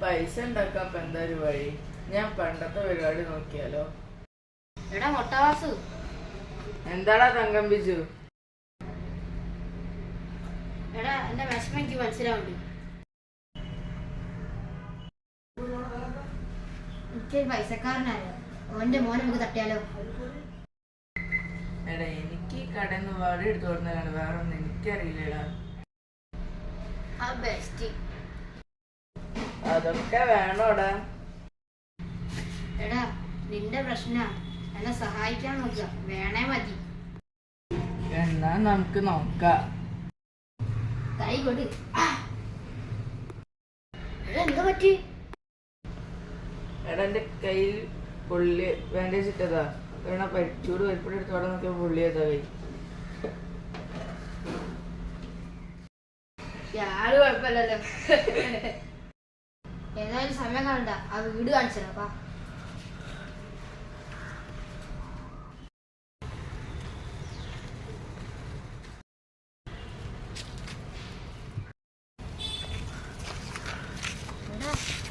പൈസ ഉണ്ടാക്കാൻ എന്താ ഒരു വഴി? ഞാൻ പണ്ടത്തെ പരിപാടി നോക്കിയാലോ? എടാ മൊട്ടവാസു, എന്താടാ തങ്കം ബിജു? എടാ എന്റെ വിഷമം എനിക്ക് മനസ്സിലാവുണ്ട്. എനിക്ക് പൈസക്കാരനായ ഓന്റെ മോനെ നമുക്ക് തട്ടിയാലോ? എടാ എനിക്ക് ഈ കടയിൽ നിന്ന് വടി എടുത്തു കൊടുക്കുന്നതാണ്, വേറെ ഒന്നും എനിക്കറിയില്ലടാ. അതൊക്കെ വേണോടാ. എടാ നിന്റെ പ്രശ്ന എന്നെ സഹായിക്കാൻ നോക്കുക, വേണേ മതി. എന്നാ നമുക്ക് നോക്കാം. കൈ കൊടു. എന്താ പറ്റി? എടാ എന്റെ കയ്യിൽ പൊള്ളി ബാൻഡേജ് ഇട്ടതാ. കാരണം ചൂട് പരിപ്പടി എടുത്തോടെ നോക്കിയ പൊള്ളിയതാ കൈ. ആള് കുഴപ്പമില്ലല്ലോ. ഏതായാലും സമയം കാണണ്ട, ആ വീട് കാണിച്ചതാ.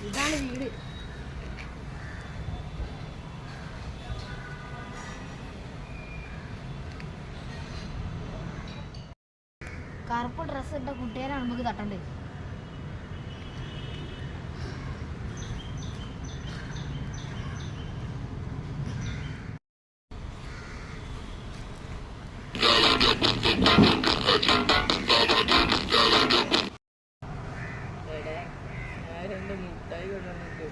ഇതാണ് വീട്. കറുപ്പ് ഡ്രസ് ഇട്ട കുട്ടികളാണ് നമുക്ക് തട്ടണ്ടേ. രണ്ട് മുട്ടായി കൊണ്ടുവന്നിട്ട്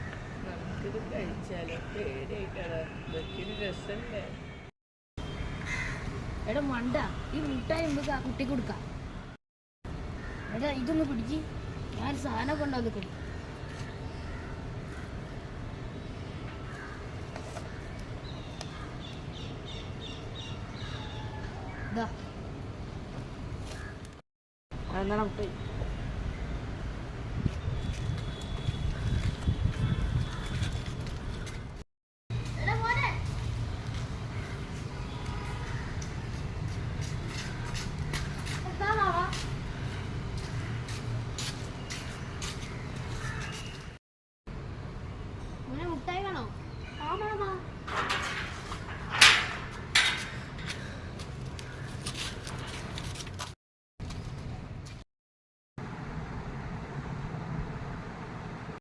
നമുക്കിത് കഴിച്ചാലോ? പേടിയായിട്ടാ, ഇതൊക്കെ രസല്ലേ? എടാ മണ്ട, ഈ മുട്ടായി നമുക്ക് ആ കുട്ടി കൊടുക്കാം. എടാ ഇതൊന്ന് പിടിച്ച്, ഞാൻ സാധനം കൊണ്ടുവന്നിട്ടുണ്ട്. എന്താണ് മുട്ടായി?